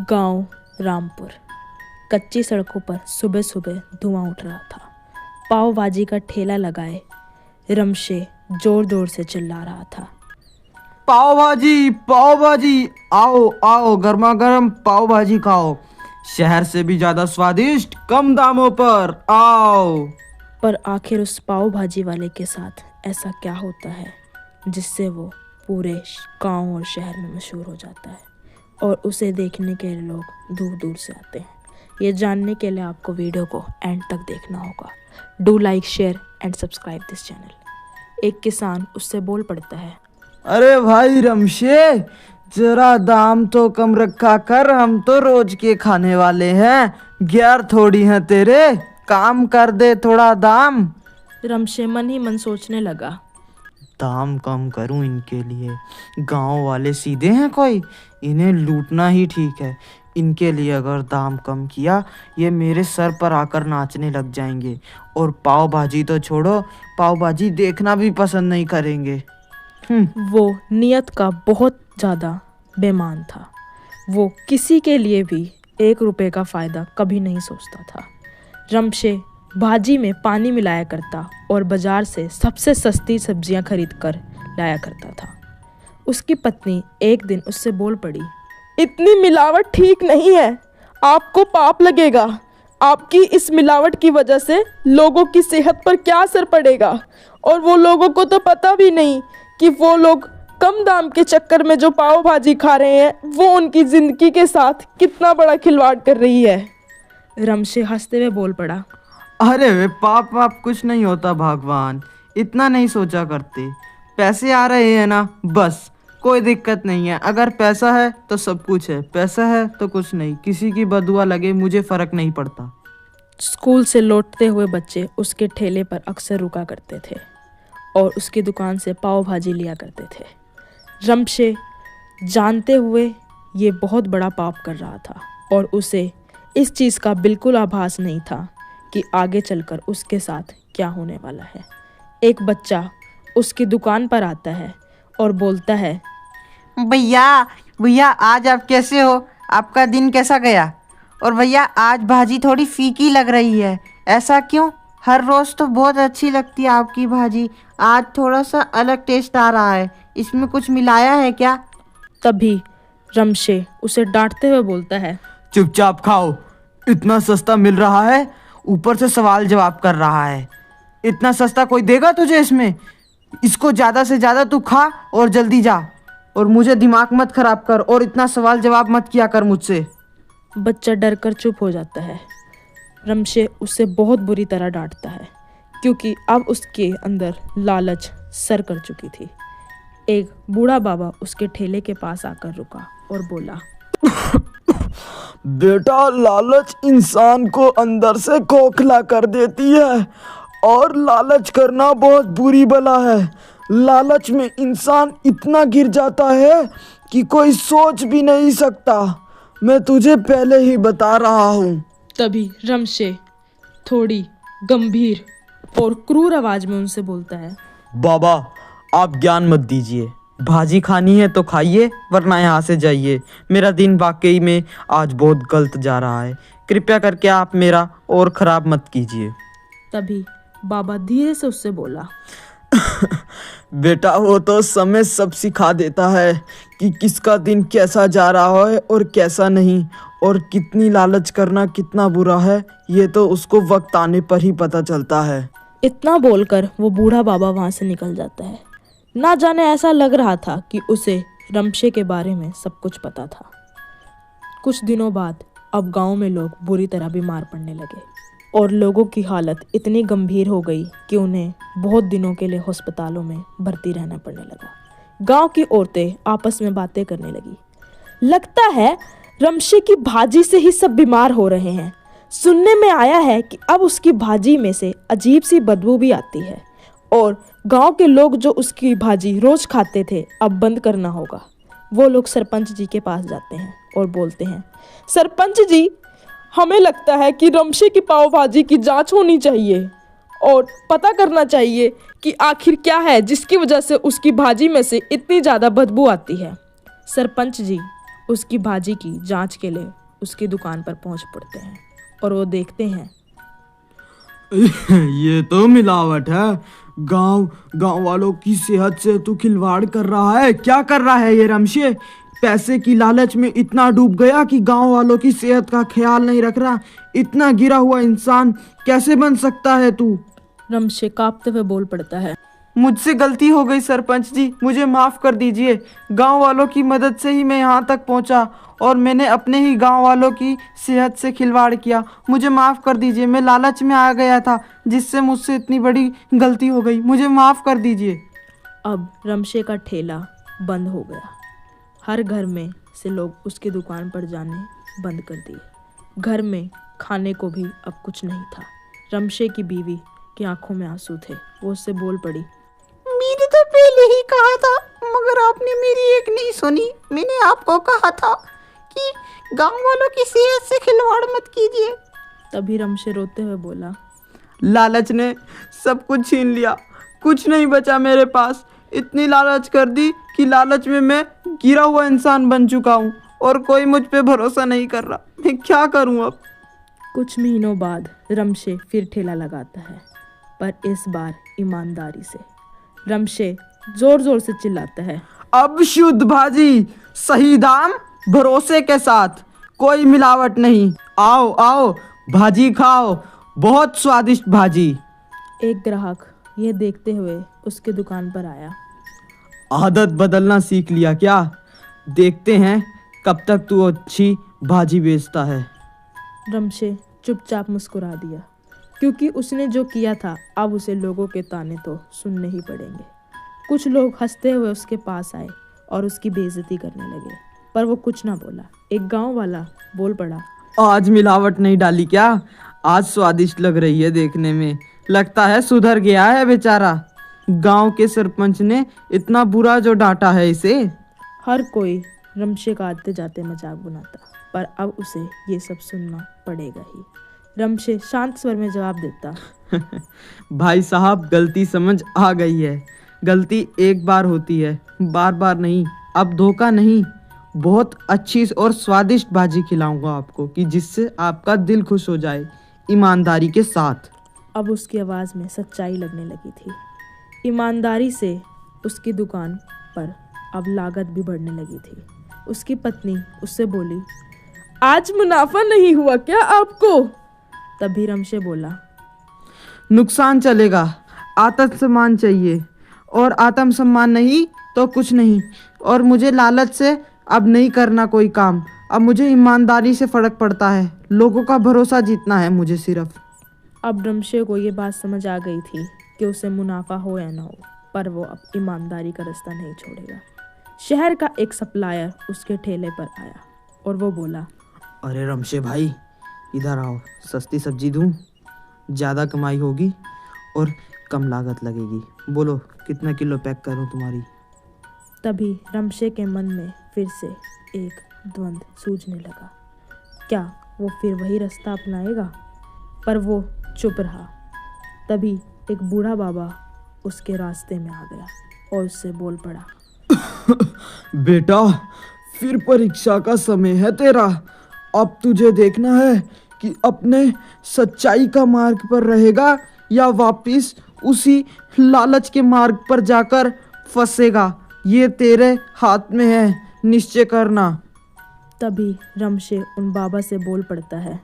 गांव रामपुर। कच्ची सड़कों पर सुबह सुबह धुआं उठ रहा था। पाव भाजी का ठेला लगाए रमशे जोर जोर से चिल्ला रहा था। पाव भाजी, आओ आओ, गर्मा गर्म पाव भाजी खाओ, शहर से भी ज्यादा स्वादिष्ट, कम दामों पर, आओ। पर आखिर उस पाव भाजी वाले के साथ ऐसा क्या होता है जिससे वो पूरे गांव और शहर में मशहूर हो जाता है और उसे देखने के लिए लोग दूर दूर से आते हैं। ये जानने के लिए आपको वीडियो को एंड तक देखना होगा। Do like, share and subscribe this channel. एक किसान उससे बोल पड़ता है, अरे भाई रमशे, जरा दाम तो कम रखा कर, हम तो रोज के खाने वाले हैं, ग्यार थोड़ी हैं तेरे, काम कर दे थोड़ा दाम। रमशे मन ही मन सोचने लगा, दाम कम करूं इनके लिए, गांव वाले सीधे हैं कोई, इन्हें लूटना ही ठीक है। इनके लिए अगर दाम कम किया, ये मेरे सर पर आकर नाचने लग जाएंगे और पाव भाजी तो छोड़ो, पाव भाजी देखना भी पसंद नहीं करेंगे। वो नियत का बहुत ज़्यादा बेईमान था। वो किसी के लिए भी 1 रुपए का फ़ायदा कभी नहीं सोचता था। रमशे भाजी में पानी मिलाया करता और बाजार से सबसे सस्ती सब्जियां खरीद कर लाया करता था। उसकी पत्नी एक दिन उससे बोल पड़ी, इतनी मिलावट ठीक नहीं है, आपको पाप लगेगा। आपकी इस मिलावट की वजह से लोगों की सेहत पर क्या असर पड़ेगा, और वो लोगों को तो पता भी नहीं कि वो लोग कम दाम के चक्कर में जो पाव भाजी खा रहे हैं वो उनकी ज़िंदगी के साथ कितना बड़ा खिलवाड़ कर रही है। रमशे हंसते हुए बोल पड़ा, अरे वे पाप कुछ नहीं होता भगवान, इतना नहीं सोचा करते। पैसे आ रहे हैं ना, बस, कोई दिक्कत नहीं है। अगर पैसा है तो सब कुछ है, पैसा है तो कुछ नहीं, किसी की बदुआ लगे मुझे फर्क नहीं पड़ता। स्कूल से लौटते हुए बच्चे उसके ठेले पर अक्सर रुका करते थे और उसकी दुकान से पाव भाजी लिया करते थे। रमशे जानते हुए ये बहुत बड़ा पाप कर रहा था और उसे इस चीज़ का बिल्कुल आभास नहीं था कि आगे चलकर उसके साथ क्या होने वाला है। एक बच्चा उसकी दुकान पर आता है और बोलता है, भैया आज आप कैसे हो, आपका दिन कैसा गया? और भैया आज भाजी थोड़ी फीकी लग रही है, ऐसा क्यों? हर रोज़ तो बहुत अच्छी लगती है आपकी भाजी, आज थोड़ा सा अलग टेस्ट आ रहा है, इसमें कुछ मिलाया है क्या? तभी रमशे उसे डांटते हुए बोलता है, चुपचाप खाओ, इतना सस्ता मिल रहा है, ऊपर से सवाल जवाब कर रहा है। इतना सस्ता कोई देगा तुझे इसमें? इसको ज़्यादा से ज़्यादा तू खा और जल्दी जा, और मुझे दिमाग मत खराब कर और इतना सवाल जवाब मत किया कर मुझसे। बच्चा डर कर चुप हो जाता है। रमशे उससे बहुत बुरी तरह डांटता है क्योंकि अब उसके अंदर लालच सर कर चुकी थी। एक बूढ़ा बाबा उसके ठेले के पास आकर रुका और बोला, बेटा, लालच इंसान को अंदर से खोखला कर देती है और लालच करना बहुत बुरी बला है। लालच में इंसान इतना गिर जाता है कि कोई सोच भी नहीं सकता, मैं तुझे पहले ही बता रहा हूँ। तभी रमशे थोड़ी गंभीर और क्रूर आवाज में उनसे बोलता है, बाबा, आप ज्ञान मत दीजिए, भाजी खानी है तो खाइए, वरना यहाँ से जाइए। मेरा दिन वाकई में आज बहुत गलत जा रहा है, कृपया करके आप मेरा और ख़राब मत कीजिए। तभी बाबा धीरे से उससे बोला, बेटा, वो तो समय सब सिखा देता है कि किसका दिन कैसा जा रहा है और कैसा नहीं, और कितनी लालच करना कितना बुरा है, ये तो उसको वक्त आने पर ही पता चलता है। इतना बोलकर वो बूढ़ा बाबा वहाँ से निकल जाता है। ना जाने ऐसा लग रहा था कि उसे रमशे के बारे में सब कुछ पता था। कुछ दिनों बाद अब गांव में लोग बुरी तरह बीमार पड़ने लगे और लोगों की हालत इतनी गंभीर हो गई कि उन्हें बहुत दिनों के लिए अस्पतालों में भर्ती रहना पड़ने लगा। गांव की औरतें आपस में बातें करने लगी, लगता है रमशे की भाजी से ही सब बीमार हो रहे हैं। सुनने में आया है कि अब उसकी भाजी में से अजीब सी बदबू भी आती है और गांव के लोग जो उसकी भाजी रोज खाते थे अब बंद करना होगा। वो लोग सरपंच जी के पास जाते हैं और बोलते हैं, सरपंच जी, हमें लगता है कि रमशे की पाव भाजी की जांच होनी चाहिए और पता करना चाहिए कि आखिर क्या है जिसकी वजह से उसकी भाजी में से इतनी ज़्यादा बदबू आती है। सरपंच जी उसकी भाजी की जांच के लिए उसकी दुकान पर पहुंच पड़ते हैं और वो देखते हैं ये तो मिलावट है। गांव वालों की सेहत से तू खिलवाड़ कर रहा है। क्या कर रहा है ये रमशे? पैसे की लालच में इतना डूब गया कि गांव वालों की सेहत का ख्याल नहीं रख रहा। इतना गिरा हुआ इंसान कैसे बन सकता है तू? रमशे कांपते हुए बोल पड़ता है, मुझसे गलती हो गई सरपंच जी, मुझे माफ़ कर दीजिए। गांव वालों की मदद से ही मैं यहाँ तक पहुँचा और मैंने अपने ही गांव वालों की सेहत से खिलवाड़ किया। मुझे माफ़ कर दीजिए, मैं लालच में आ गया था जिससे मुझसे इतनी बड़ी गलती हो गई। मुझे माफ़ कर दीजिए। अब रमशे का ठेला बंद हो गया। हर घर में से लोग उसकी दुकान पर जाने बंद कर दिए। घर में खाने को भी अब कुछ नहीं था। रमशे की बीवी की आंखों में आंसू थे। वो उससे बोल पड़ी, मैंने तो पहले ही कहा था मगर आपने मेरी एक नहीं सुनी। मैंने आपको कहा था कि गांव वालों की सेहत से खिलवाड़ मत कीजिए। तभी रमशे रोते हुए बोला, लालच ने सब कुछ छीन लिया, कुछ नहीं बचा मेरे पास। इतनी लालच कर दी कि लालच में मैं गिरा हुआ इंसान बन चुका हूँ और कोई मुझ पे भरोसा नहीं कर रहा। मैं क्या करूँ अब? कुछ महीनों बाद रमशे फिर ठेला लगाता है, पर इस बार ईमानदारी से। रमशे जोर जोर से चिल्लाता है, अब शुद्ध भाजी, सही दाम, भरोसे के साथ, कोई मिलावट नहीं। आओ आओ भाजी खाओ, बहुत स्वादिष्ट भाजी। एक ग्राहक यह देखते हुए उसकी दुकान पर आया। आदत बदलना सीख लिया क्या? देखते हैं कब तक तू अच्छी भाजी बेचता है। रमशे चुपचाप मुस्कुरा दिया, क्योंकि उसने जो किया था अब उसे लोगों के ताने तो सुनने ही पड़ेंगे। कुछ लोग हंसते हुए उसके पास आए और उसकी बेइज्जती करने लगे, पर वो कुछ ना बोला। एक गांव वाला बोल पड़ा, आज मिलावट नहीं डाली क्या? आज स्वादिष्ट लग रही है देखने में। लगता है सुधर गया है बेचारा। गांव के सरपंच ने इतना बुरा जो डांटा है इसे। हर कोई रमशे का आते जाते मजाक बनाता, पर अब उसे ये सब सुनना पड़ेगा ही। रमशे शांत स्वर में जवाब देता, भाई साहब, गलती समझ आ गई है। गलती एक बार होती है, बार बार नहीं। अब धोखा नहीं, बहुत अच्छी और स्वादिष्ट भाजी खिलाऊंगा आपको कि जिससे आपका दिल खुश हो जाए, ईमानदारी के साथ। अब उसकी आवाज़ में सच्चाई लगने लगी थी। ईमानदारी से उसकी दुकान पर अब लागत भी बढ़ने लगी थी। उसकी पत्नी उससे बोली, आज मुनाफा नहीं हुआ क्या आपको? तभी रमशे बोला, नुकसान चलेगा, आत्मसम्मान चाहिए, और आत्मसम्मान नहीं तो कुछ नहीं। और मुझे लालच से अब नहीं करना कोई काम। अब मुझे ईमानदारी से फर्क पड़ता है। लोगों का भरोसा जीतना है मुझे सिर्फ। अब रमशे को ये बात समझ आ गई थी कि उसे मुनाफा हो या ना हो, पर वो अब ईमानदारी का रास्ता नहीं छोड़ेगा। शहर का एक सप्लायर उसके ठेले पर आया और वो बोला, अरे रमशे भाई, इधर आओ, सस्ती सब्जी दूं, ज़्यादा कमाई होगी और कम लागत लगेगी। बोलो कितना किलो पैक करूं तुम्हारी? तभी रमशे के मन में फिर से एक द्वंद्व सूझने लगा। क्या वो फिर वही रास्ता अपनाएगा? पर वो चुप रहा। तभी एक बूढ़ा बाबा उसके रास्ते में आ गया और उससे बोल पड़ा, बेटा, फिर परीक्षा का समय है तेरा। अब तुझे देखना है कि अपने सच्चाई का मार्ग पर रहेगा या वापिस उसी लालच के मार्ग पर जाकर फंसेगा। ये तेरे हाथ में है, निश्चय करना। तभी रमशे उन बाबा से बोल पड़ता है,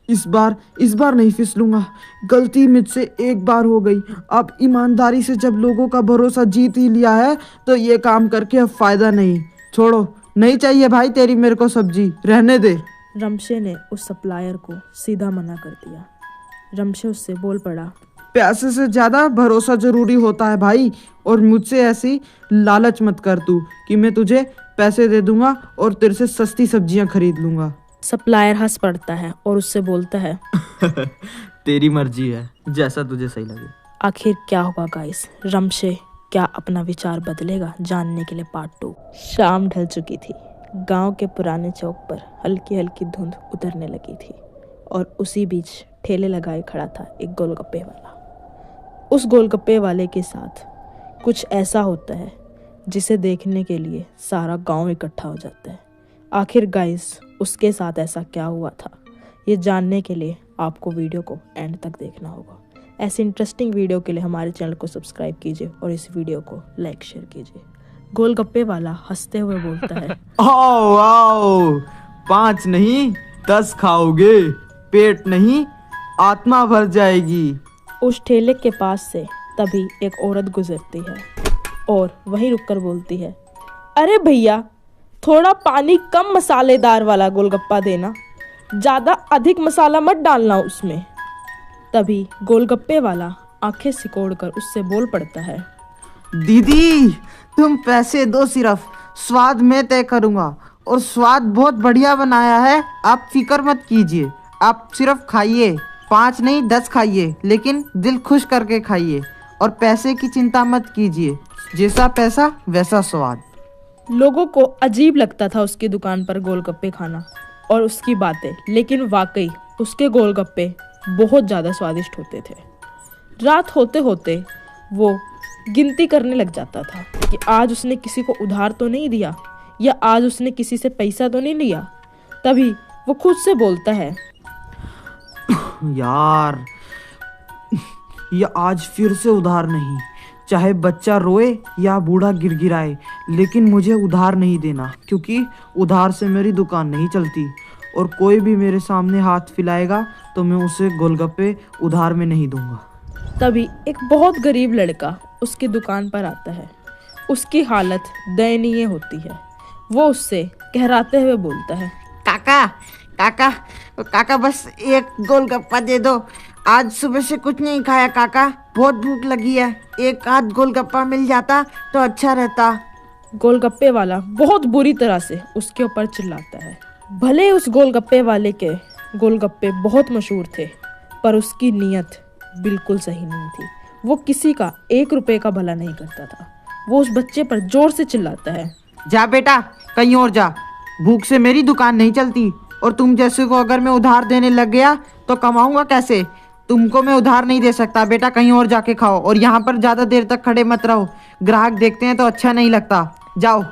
इस बार नहीं फिसलूंगा। गलती मुझसे एक बार हो गई। अब ईमानदारी से जब लोगों का भरोसा जीत ही लिया है तो ये काम करके अब फायदा नहीं। छोड़ो, नहीं चाहिए भाई तेरी मेरे को सब्जी, रहने दे। रमशे ने उस सप्लायर को सीधा मना कर दिया। रमशे उससे बोल पड़ा, पैसे से ज्यादा भरोसा जरूरी होता है भाई, और मुझसे ऐसी लालच मत कर तू कि मैं तुझे पैसे दे दूंगा और तेरे से सस्ती सब्जियां खरीद लूंगा। सप्लायर हंस पड़ता है और उससे बोलता है, तेरी मर्जी है, जैसा तुझे सही लगे। आखिर क्या होगा गाइस? रमशे क्या अपना विचार बदलेगा? जानने के लिए पार्ट 2। शाम ढल चुकी थी। गांव के पुराने चौक पर हल्की हल्की धुंध उतरने लगी थी और उसी बीच ठेले लगाए खड़ा था एक गोलगप्पे वाला। उस गोलगप्पे वाले के साथ कुछ ऐसा होता है जिसे देखने के लिए सारा गांव इकट्ठा हो जाता है। आखिर गाइस उसके साथ ऐसा क्या हुआ था, ये जानने के लिए आपको वीडियो को एंड तक देखना होगा। ऐसी इंटरेस्टिंग वीडियो के लिए हमारे चैनल को सब्सक्राइब कीजिए और इस वीडियो को लाइक शेयर कीजिए। गोलगप्पे वाला हंसते हुए बोलता है, आओ आओ, 5 नहीं 10 खाओगे, पेट नहीं आत्मा भर जाएगी। उस ठेले के पास से तभी एक औरत गुजरती है और वहीं रुककर बोलती है, अरे भैया थोड़ा पानी कम मसालेदार वाला गोलगप्पा देना, ज़्यादा अधिक मसाला मत डालना उसमें। तभी गोलगप्पे वाला आंखें सिकोड़कर उससे बोल पड़ता है, दीदी तुम पैसे दो, सिर्फ स्वाद मैं तय करूँगा और स्वाद बहुत बढ़िया बनाया है, आप फिक्र मत कीजिए। आप सिर्फ खाइए, 5 नहीं 10 खाइए, लेकिन दिल खुश करके खाइए और पैसे की चिंता मत कीजिए, जैसा पैसा वैसा स्वाद। लोगों को अजीब लगता था उसकी दुकान पर गोलगप्पे खाना और उसकी बातें, लेकिन वाकई उसके गोलगप्पे बहुत ज़्यादा स्वादिष्ट होते थे। रात होते होते वो गिनती करने लग जाता था कि आज उसने किसी को उधार तो नहीं दिया या आज उसने किसी से पैसा तो नहीं लिया। तभी वो खुद से बोलता है, यार ये आज फिर से उधार नहीं, चाहे बच्चा रोए या बूढ़ा गिड़गिड़ाए, लेकिन मुझे उधार नहीं देना, क्योंकि उधार से मेरी दुकान नहीं चलती और कोई भी मेरे सामने हाथ फैलाएगा तो मैं उसे गोलगप्पे उधार में नहीं दूंगा। तभी एक बहुत गरीब लड़का उसकी दुकान पर आता है। उसकी हालत दयनीय होती है। वो उससे कहराते हुए बोलता है, काका काका काका बस एक गोलगप्पा दे दो, आज सुबह से कुछ नहीं खाया काका, बहुत भूख लगी है, एक आध गोलगप्पा मिल जाता तो अच्छा रहता। गोलगप्पे वाला बहुत बुरी तरह से उसके ऊपर चिल्लाता है। भले उस गोलगप्पे वाले के गोलगप्पे बहुत मशहूर थे, पर उसकी नीयत बिल्कुल सही नहीं थी। वो किसी का 1 रुपए का भला नहीं करता था। वो उस बच्चे पर जोर से चिल्लाता है, जा बेटा कहीं और जा, भूख से मेरी दुकान नहीं चलती और तुम जैसे को अगर मैं उधार देने लग गया तो कमाऊंगा कैसे? तुमको मैं उधार नहीं दे सकता बेटा, कहीं और जाके खाओ और यहाँ पर ज़्यादा देर तक खड़े मत रहो, ग्राहक देखते हैं तो अच्छा नहीं लगता, जाओ।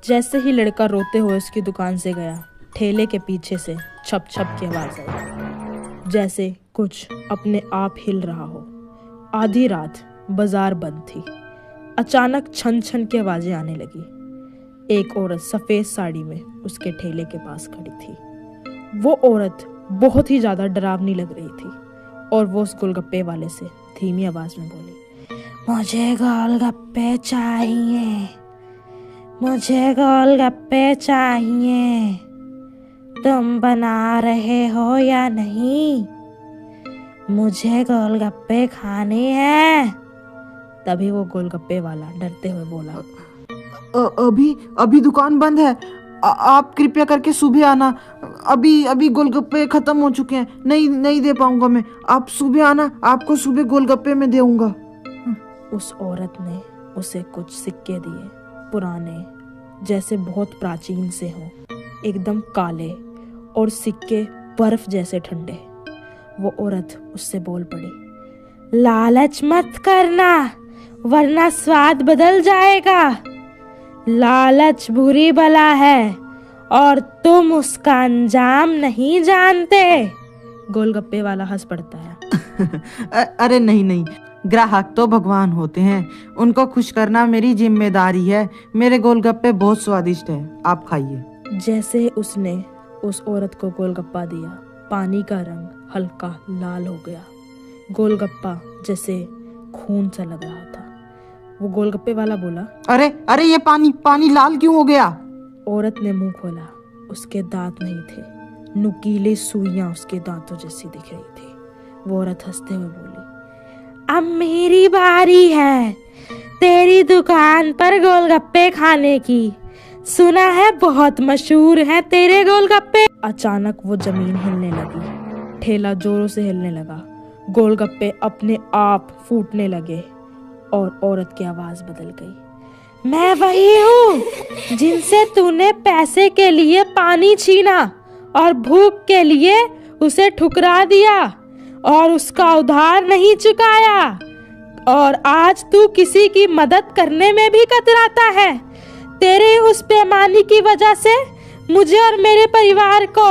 जैसे ही लड़का रोते हुए उसकी दुकान से गया, ठेले के पीछे से छप छप की आवाज आई, जैसे कुछ अपने आप हिल रहा हो। आधी रात, बाजार बंद थी। अचानक छन छन की आवाजें आने लगी। एक औरत सफेद साड़ी में उसके ठेले के पास खड़ी थी। वो औरत बहुत ही ज्यादा डरावनी लग रही थी और वो उस गोलगप्पे वाले से धीमी आवाज में बोली, मुझे गोलगप्पे चाहिए, मुझे गोलगप्पे चाहिए, तुम बना रहे हो या नहीं, मुझे गोलगप्पे खाने हैं। तभी वो गोलगप्पे वाला डरते हुए बोला, अभी दुकान बंद है, आप कृपया करके सुबह आना, अभी गोलगप्पे खत्म हो चुके हैं, नहीं दे पाऊंगा मैं, आप सुबह आना, आपको सुबह गोलगप्पे में दूंगा। उस औरत ने उसे कुछ सिक्के दिए, पुराने, जैसे बहुत प्राचीन से हों, एकदम काले और सिक्के बर्फ जैसे ठंडे। वो औरत उससे बोल पड़ी, लालच मत करना वरना स्वाद बदल जाएगा, लालच बुरी बला है और तुम उसका अंजाम नहीं जानते। गोलगप्पे वाला हंस पड़ता है, अरे नहीं, ग्राहक तो भगवान होते हैं, उनको खुश करना मेरी जिम्मेदारी है, मेरे गोलगप्पे बहुत स्वादिष्ट है, आप खाइए। जैसे उसने उस औरत को गोलगप्पा दिया, पानी का रंग हल्का लाल हो गया। गोलगप्पा जैसे खून सा लग रहा था। वो गोलगप्पे वाला बोला, अरे ये पानी लाल क्यों हो गया? औरत ने मुंह खोला, उसके दांत नहीं थे, नुकीली सुइयां उसके दांतों जैसी दिख रही थी। वो औरत हंसते हुए बोली, अब मेरी बारी है तेरी दुकान पर गोलगप्पे खाने की, सुना है बहुत मशहूर है तेरे गोलगप्पे। अचानक वो जमीन हिलने लगी, ठेला जोरों से हिलने लगा, गोलगप्पे अपने आप फूटने लगे और औरत की आवाज बदल गई, मैं वही हूँ जिनसे तूने पैसे के लिए पानी छीना और भूख के लिए उसे ठुकरा दिया और उसका उधार नहीं चुकाया, और आज तू किसी की मदद करने में भी कतराता है। तेरे उस बेईमानी की वजह से मुझे और मेरे परिवार को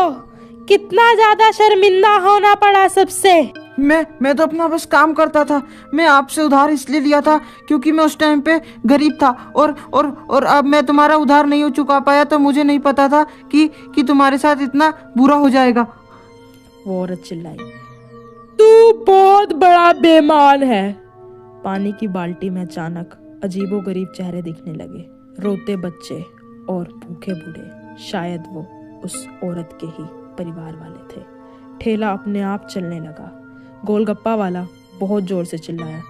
कितना ज्यादा शर्मिंदा होना पड़ा सबसे। मैं तो अपना बस काम करता था। मैं आपसे उधार इसलिए लिया था क्योंकि मैं उस टाइम पे गरीब था और अब मैं तुम्हारा उधार नहीं चुका पाया तो मुझे नहीं पता था कि तुम्हारे साथ इतना बुरा हो जाएगा। वो औरत चिल्लाई, तू बहुत बड़ा बेईमान है। पानी की बाल्टी में अचानक अजीबोगरीब चेहरे दिखने लगे, रोते बच्चे और भूखे बूढ़े। शायद वो उस औरत के ही परिवार वाले थे। ठेला अपने आप चलने लगा। गोलगप्पा वाला बहुत जोर से चिल्लाया,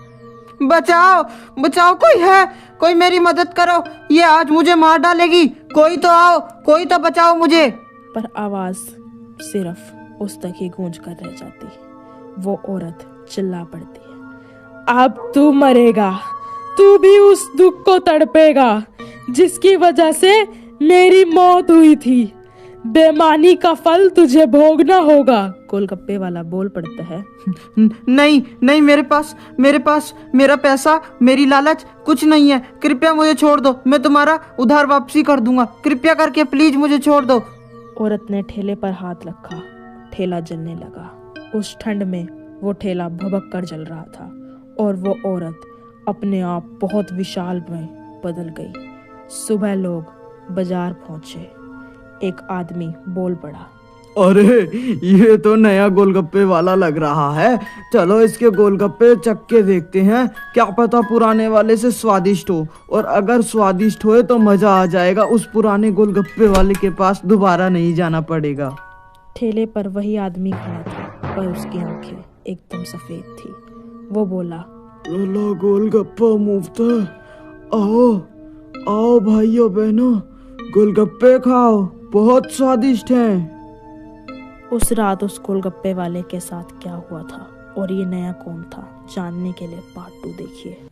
बचाओ बचाओ, कोई है, कोई मेरी मदद करो, ये आज मुझे मार डालेगी, कोई तो आओ, कोई तो बचाओ मुझे। पर आवाज सिर्फ उस तक ही गूंज कर रह जाती। वो औरत चिल्ला पड़ती है, अब तू मरेगा, तू भी उस दुख को तड़पेगा जिसकी वजह से मेरी मौत हुई थी। बेईमानी का फल तुझे भोगना होगा। गोलगप्पे वाला बोल पड़ता है, नहीं, मेरे पास मेरा पैसा, मेरी लालच कुछ नहीं है। कृपया मुझे छोड़ दो, मैं तुम्हारा उधार वापसी कर दूंगा। कृपया करके प्लीज मुझे छोड़ दो। औरत ने ठेले पर हाथ रखा। ठेला जलने लगा। उस ठंड में वो ठेला भभक कर जल रहा था और वो औरत अपने आप बहुत विशाल में बदल गई। सुबह लोग बाजार पहुंचे। एक आदमी बोल पड़ा, अरे ये तो नया गोलगप्पे वाला लग रहा है, चलो इसके गोलगप्पे चख के देखते हैं, क्या पता पुराने वाले से स्वादिष्ट हो, और अगर स्वादिष्ट होए तो मजा आ जाएगा, उस पुराने गोलगप्पे वाले के पास दोबारा नहीं जाना पड़ेगा। ठेले पर वही आदमी खड़ा था पर उसकी आंखें एकदम सफेद थी। वो बोला, लो गोलगप्पा मुफ्त है, आओ आओ भाइयों बहनों, गोलगप्पे खाओ, बहुत स्वादिष्ट हैं। उस रात उस गोलगप्पे वाले के साथ क्या हुआ था और ये नया कौन था, जानने के लिए पार्ट 2 देखिए।